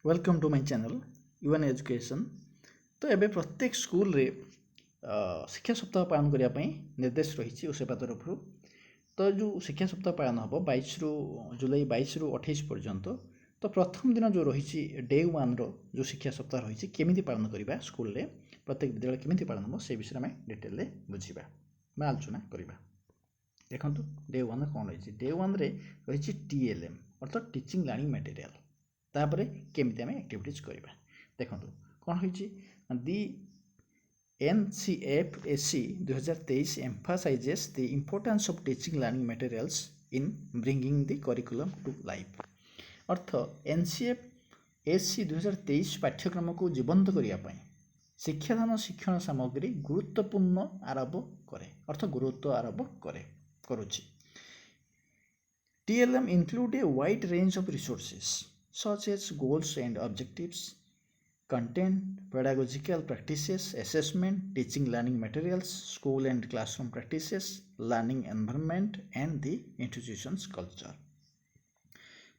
Welcome to my channel UN education. तो एबे प्रत्येक स्कूल रे शिक्षा सप्ताह पालन करने निर्देश रही ओसेपा तरफ। तो जो शिक्षा सप्ताह पालन हम 22 जुलाई 22 रु 28 पर्यंत। तो प्रथम दिन जो रही डे वन जो शिक्षा सप्ताह रही केमी पालन करवा स्कूल रे प्रत्येक विद्यालय केमी पालन हम से विषय में डिटेल बुझा मैं आलोचना करवा। देखो डे वन कौन रही डे वन रही TLM अर्थात टीचिंग लर्निंग मटेरियल तापर केमी आम एक्टिविटीज करवा। देखो कौन हो दि NCFSC 2023 emphasizes the importance of teaching learning materials in bringing the curriculum to life। Earth NCFSC 2023 पाठ्यक्रम को जीवंत करने शिक्षादान शिक्षण सामग्री गुरुत्वपूर्ण आरोप करे अर्थ गुरुत्व आरोप करुच्ची। TLM include a wide range of resources such as goals and objectives, content, pedagogical practices, assessment, teaching learning materials, school and classroom practices, learning environment and the institution's culture।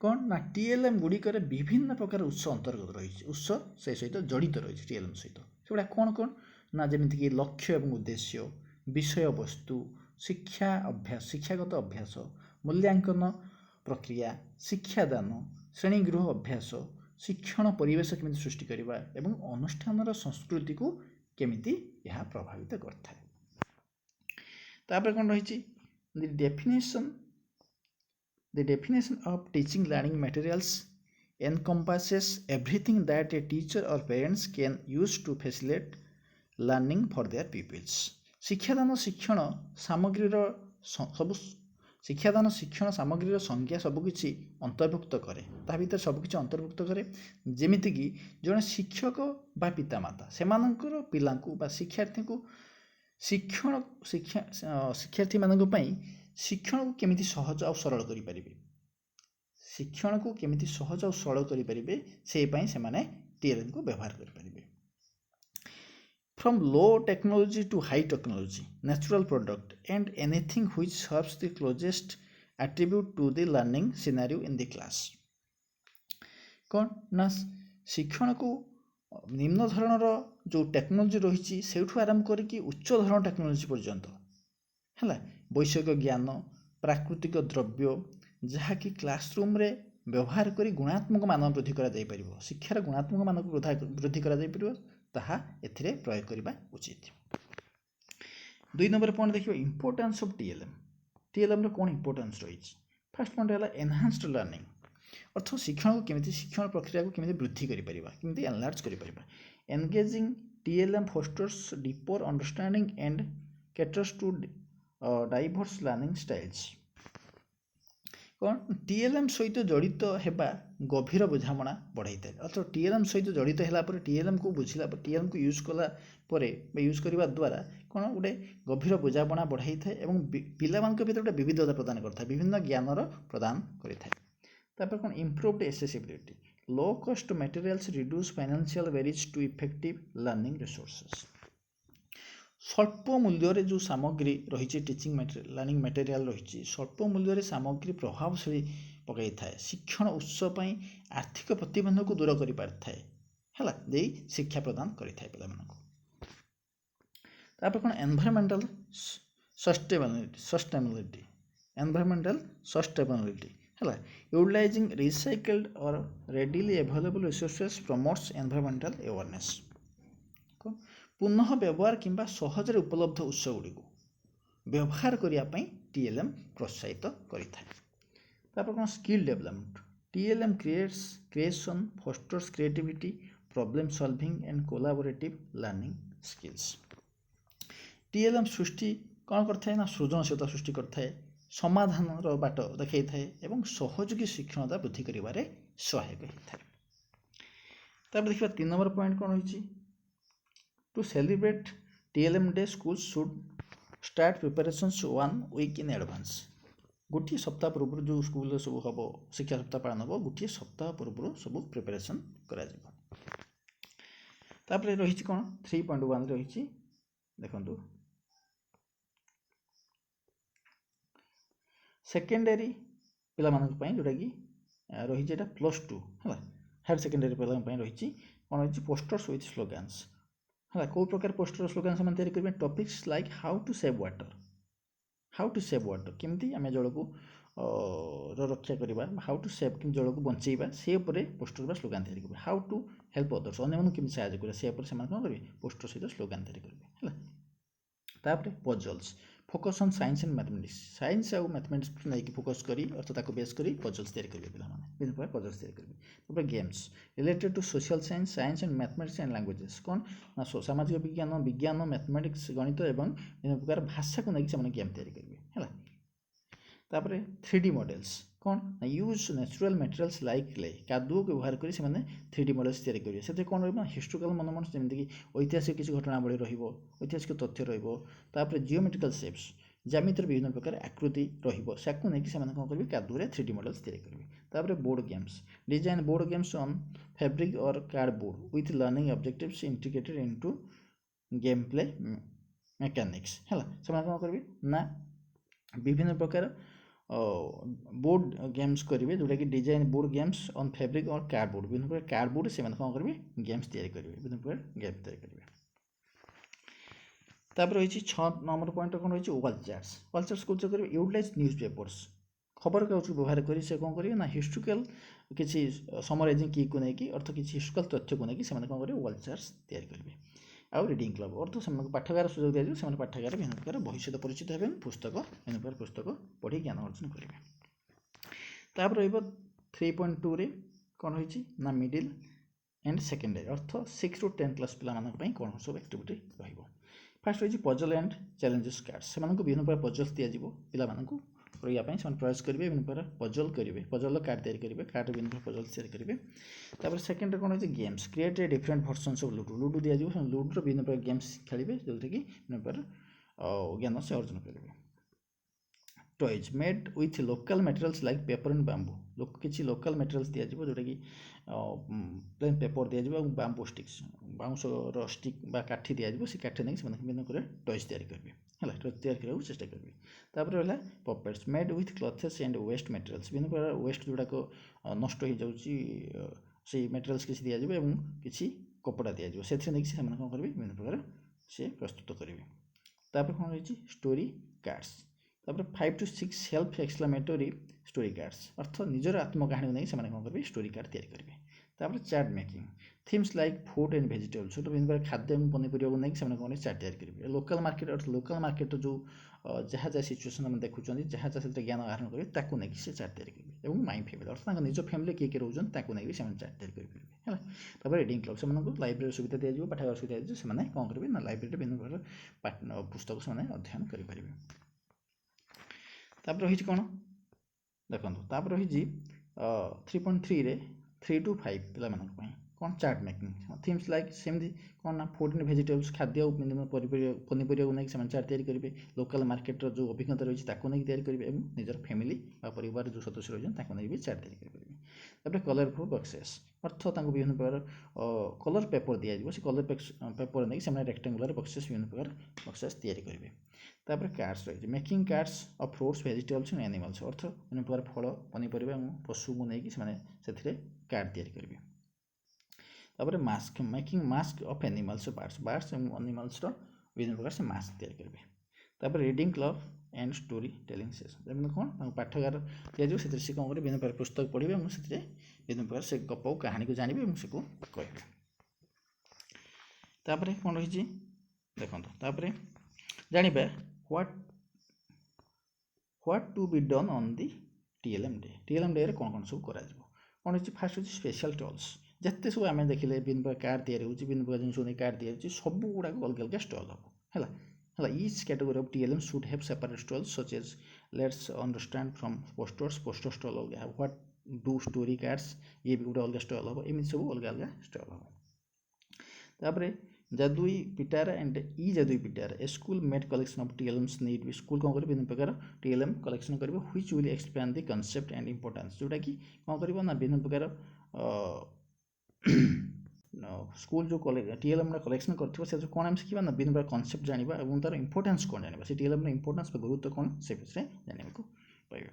कौन ना TLM गुड़िकर विभिन्न प्रकार उत्स अंतर्गत रही उत्स से सहित जड़ित रही TLM सहित से कौन कौन ना जमीक लक्ष्य एवं उद्देश्य, विषय वस्तु, शिक्षा अभ्यास, शिक्षागत अभ्यास, मूल्यांकन प्रक्रिया, शिक्षादान, श्रेणीगृह अभ्यास, शिक्षण परिवेश केमी सृष्टि करवा एवं अनुष्ठान संस्कृति को केमी यह प्रभावित करता है। तापर कौन रही the definition of teaching learning materials encompasses everything that a teacher or parents can use to facilitate learning for their pupils। शिक्षादान शिक्षण सामग्री सब शिक्षादान शिक्षण सामग्री संज्ञा सबकि अंतर्भुक्त करे ता भीतर सबकि अंतर्भुक्त करे जेमितिक जड़े शिक्षक बा पितामाता से पिला शिक्षार्थी को शिक्षण शिक्षार्थी मान शिक्षण को केमिति सहज और सरल करें शिक्षण को केमिति सहज और सरल करें से TLM को व्यवहार करें। From low technology to high technology, natural product and anything which serves the closest attribute to the learning scenario in the class। कौन ना शिक्षण को निम्न धरणर जो टेक्नोलोजी रही से आरंभ करके उच्च धरण टेक्नोलोजी पर्यंत है वैषयिक ज्ञान, प्राकृतिक द्रव्य जहाँकि क्लासरूम रे व्यवहार करी गुणात्मक मान वृद्धि करा जाय परिबो शिक्षार गुणात्मक मान को वृद्धि करा जाय परिबो ताहा एथिरे प्रयोग करबा उचित। 2 नंबर पॉइंट देखियो इंपोर्टेंस ऑफ TLM रो कोन इंपोर्टेंस रही। फर्स्ट पॉइंट है एनहांस्ड लर्निंग अर्थ शिक्षण को केमिति शिक्षण प्रक्रिया को केमिति वृद्धि करि परिबा केमिति एनलार्ज करि परिबा। Engaging TLM fosters deeper understanding and caters to diverse learning styles. कौन TLM सहित जड़ित होगा गभीर बुझामणा बढ़ाई था अर्थात TLM सहित जड़ित है TLM को बुझला TLM को यूज कला यूज करने द्वारा कौन गोटे गभीर बुझामणा बढ़ाई था और पिला भर गोटे विविधता प्रदान करता है विभिन्न ज्ञान प्रदान करता कौन improved accessibility low cost materials reduce financial barriers to effective learning resources. स्वल्प मूल्य जो सामग्री रही टीचिंग लर्निंग मटेरियल रही स्वल्प मूल्य सामग्री प्रभावशाली पकई थाए शिक्षण उत्स आर्थिक प्रतिबंधक दूर कर पारि है शिक्षा प्रदान करें पिला कौन एनवायरमेंटल सस्टेनेबिलिटी है यूटिलाइजिंग रिसाइकल्ड और readily available resources promotes environmental awareness. पुनः व्यवहार किंबा सहजरे उपलब्ध उत्स गुड़ी व्यवहार करने TLM प्रोत्साहित करें। कौन skill development TLM creation fosters creativity problem solving and collaborative learning skills. TLM सृष्टि कौन करता है ना सृजनशीलता सृष्टि करता है समाधान बाट देखा है सहयोगी शिक्षणता वृद्धि कर सहायक होता है। देखा 3 नंबर पॉइंट कौन हो To celebrate TLM day, schools should start preparations 1 week in advance। गोटे सप्ताह पूर्व जो स्कूल सब हम शिक्षा सप्ताह पालन हम गोटे सप्ताह पूर्व सब प्रिपरेशन कर रही कौन 3.1 रही देखु सेकेंडरी पिला जोटा कि रही +2 है हायर सेकेंडरी पे रही कौन रही पोस्टर्स विथ स्लोगान्स है कौ प्रकार पोस्टर स्लोगान से तैयारी करेंगे topics like how to save water केमती आम जल को रक्षा करवा हाउ टू सेव कि जल को बचेगा से पोस्टर स्लोगान तैयारी करेंगे हाउ टू हेल्प अदर्स अन्य केमी साहय करेंगे से कौन करेंगे पोस्टर सहित स्लोगान तैयारी करेंगे है तापर puzzles focus on science and mathematics science और मैथमेटिक्स नहीं फोकस करी अर्थात बेस करी पजल्स तैयारी करेंगे पिलाने विभिन्न प्रकार पजल्स तैयारी करेंगे तापर games related to social science science and mathematics and languages कौन ना सामाजिक विज्ञान मैथमेटिक्स गणित और विभिन्न प्रकार भाषा को लेकिन से गेम तैयारी करेंगे है तापर 3D मॉडल्स कौन ना use natural materials like clay कादुओ व्यवहार करी 3D मॉडल्स तैयारी करेंगे से कौन रहा हिस्टोरिकल मनोमन जमीक ऐतिहासिक किसी घटनावली ऐतिहासिक तथ्य रहा जियोमेट्रिकल शेप्स ज्यामितिर विभिन्न प्रकार आकृति रही नहीं से कौन करेंगे कादुरे 3D मॉडल्स तैयारी करेंगे तापर board games design board games on fabric और cardboard with learning objectives integrated into game play mechanics है कौन करेंगे ना विभिन्न प्रकार बोर्ड गेम्स करेंगे जोटा कि design board games on fabric और कार्डबोर्ड विभिन्न प्रकार कार्डबोर्ड से कौन करेंगे गेम्स तैयारी करेंगे विभिन्न प्रकार गेम तैयारी करेंगे तापर रही 6 नंबर पॉइंट कौन रही वाल चार्ट्स कौन करेंगे यूटिलाइज न्यूज पेपर्स खबर कागज को व्यवहार करी से कौन करेंगे ना हिस्टोरिकल किसी समराइजिंग की को लेकिन अर्थ किसी हिस्टोरिकल तथ्य को लेकिन से कौन करेंगे वाल चार्ट्स तैयारी करेंगे आउ रिडिंग क्लब अर्थ से पाठागार सुजोग दिया जाए पाठागार विभिन्न प्रकार बही सहित परिचित हे पुस्तक विभिन्न प्रकार पुस्तक पढ़ी ज्ञान अर्जन करेंगे तापर रही 3.2 रे कौन रही ना मिडिल एंड सेकेंडरी अर्थ 6 ରୁ 10 क्लास पिला कौन सब एक्टिविटी रही फास्ट रही पजल एंड चैलेंजेस कार्ड्स से विभिन्न प्रकार पजल्स दिज्व पिला रही से प्रयास करेंगे विभिन्न प्रकार पजल करेंगे पजल कार्ड तैयारी करेंगे कार्ड विभिन्न प्रकार पजल तैयारी करेंगे तापर सेकेंड कौन है games create a different versions of ludo दिज्व लुडोर विभिन्न प्रकार गेम्स खेलेंगे जो कि विभिन्न प्रकार ज्ञान से अर्जन करेंगे toys made with local materials like paper and bamboo किसी लोकल मटेरियल्स दिज्व जोटा कि प्लेन पेपर दिज्व बांबू स्टिक्स बाउंसर स्टिक काठी दिज्व से काठी नहीं विभिन्न प्रकार टॉयज तैयारी करेंगे है टॉयज तैयारी करने चेष्टा करेंगे तापर रहा puppets made with clothes and waste materials विभिन्न प्रकार वेस्ट जोड़ाक नष्ट हो जाऊँगी से मटेरियल्स किसी दिज्व और किसी कपड़ा दिज्व से कौन करेंगे विभिन्न प्रकार से प्रस्तुत करेंगे तापर कौन रही स्टोरी कार्ड्स तापर 5 to 6 self explanatory story cards अर्थ निजर आत्मकाहानी नहीं से कौन करेंगे स्टोरी कार्ड तैयारी करेंगे तापर chart making themes like food and vegetables विभिन्न प्रकार खाद्य और पनीपरिया को नहीं कौन चार्ट तैयारी करेंगे लोकल मार्केट अर्थ लोकल मार्केट जो जहाँ जहाँ सिचुएसन आम देखुं जहाँ जहाँ से ज्ञान आहरण करेंगे ताकू नहीं से चार्ट तैयारी करेंगे और माई फैमिली अर्थ निज फैमिली किए रोचन नहीं से चार्ट तैयारी करेंगे है तापर रिडिंग क्लब से लाइब्रेरी सुविधा दिज्व पाठागार सुविधा दिज्व से कौन करेंगे ना लाइब्रेरी विभिन्न प्रकार पुस्तक से अध्ययन करेंगे तापर रही कौन देखो तापर रही 3.3 रे 3 to 5 पिला कौन चार्ट मेकिंग थीम्स लाइक सेमती कौन ना फूड एंड भेजिटेबल्स खाद्य और पनीपरिया को नहीं चार्ट तैयारी करेंगे लोकल मार्केट जो अभिज्ञता रही है नहीं तैयारी करेंगे और निजर फैमिली परिवार जो सदस्य रही नहीं भी चार्ट तैयारी करेंगे तापर कलरफुल बक्सेस अर्थ विभिन्न प्रकार कलर पेपर दिज्व से कलर पेपर नहीं से रेक्टांगुलर बक्सेस विभिन्न प्रकार बक्सेस तैयारी करेंगे तापर कार्ड्स रही making cards of fruits vegetables and animals अर्थ विभिन्न प्रकार फल पनीपरिया और पशु को लेकिन से कार्ड तैयारी करेंगे तापर mask making mask of animals birds और एनिमल्स विभिन्न प्रकार से मास्क तैयारी करेंगे तापर reading club and story telling session कौन पाठागार दिज्व से कौन करेंगे विभिन्न प्रकार पुस्तक पढ़े और से विभिन्न प्रकार से गप कहानी को जानवे और से कहे तापर कौन रही देखो तापर जानिबा what to be done on the TLM day कौन कौन सब करा कौन हो फास्ट होची स्पेशल टॉल्स जिते सब आम देखिले विभिन्न प्रकार कार्ड तैयारी होची विभिन्न प्रकार जिन कार्ड तैयारी सब गुड़ा अलग अलग स्टॉल हम है each category of TLM should have separate stalls such as let's understand from poster stall अलग है व्हाट डू स्टोरी कार्ड्स ये भी गोटे अलग स्टॉल हम एमती सब अलग अलग स्टॉल हम तापर जादुई पिटारा एंड ई जादुई पिटारा a school made collection of TLMs need भी स्कूल कौन करेंगे विभिन्न प्रकार TLM कलेक्शन करेंगे which will explain the concept and importance जोटा कि कौन करेंगे ना विभिन्न प्रकार स्कूल जो TLM कलेक्शन कर कौन आम शिखा ना विभिन्न प्रकार कॉन्सेप्ट जाना और तार इंपोर्टेंस कौन जाना से TLM इंपोर्टेंस गुरुत्व कौन से विषय जानने को पाइबा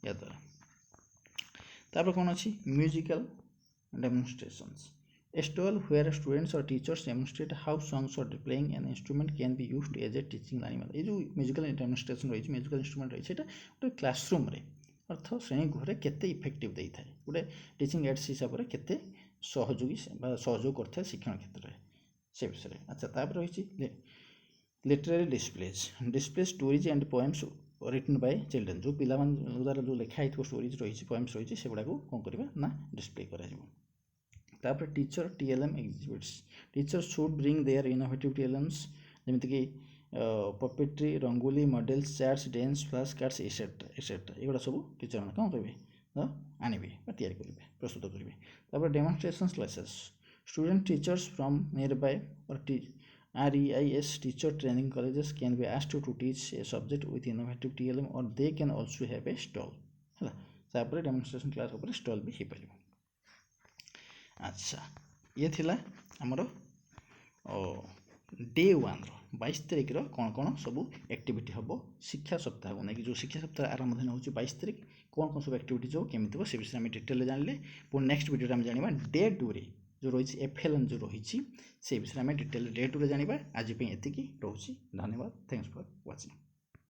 या द्वारा तापर कौन अच्छी musical demonstrations A stall where students or teachers demonstrate how songs or playing an instrument can be used as a teaching learning method. ये जो म्यूजिकल डेमोन्स्ट्रेशन रही म्यूजिकल इंस्ट्रुमेंट रही गोटे क्लासरूम अर्थ श्रेणी गृह केते इफेक्टिव दे था गोटे टीचिंग एड्स हिसाब से केते सहयोगी सहयोग करता शिक्षण क्षेत्र में से विषय अच्छा तापर रही literary display stories and poems written by children जो पिला द्वारा जो लिखाई स्टोरीज रही पोएम्स रही से गुड़ाक कौन करवा ना डिस्प्ले करा तापर teacher TLM exhibits teacher should bring their innovative TLMs जमीक puppetry rangoli models charts dance flash cards etcetera एगुड़ा सब टीचर मैंने कौन करेंगे आनबे या करेंगे प्रस्तुत करेंगे तापर demonstration classes student teachers from nearby और REIS teacher training colleges can be asked to teach a subject with innovative TLM और they can also have a stall है तापर डेमोन्स्ट्रेशन क्लास ऊपर स्टॉल भी हो पार अच्छा ये थिला हमर डे 1 22 तारिख कौन कौन सब एक्टिविटी हम शिक्षा सप्ताह को नहीं जो शिक्षा सप्ताह आरंभ दिन हूँ 22 तारिख कौन कौन सब एक्टिविटी हो केमी हो से विषय में डिटेल जानले पुणी नेक्स्ट वीडियो में जाना डे 2 रे जो रही FLN जो रही से विषय में डिटेल डे 2 रे जाना आज ये रोचे धन्यवाद थैंक्स फॉर वाचिंग।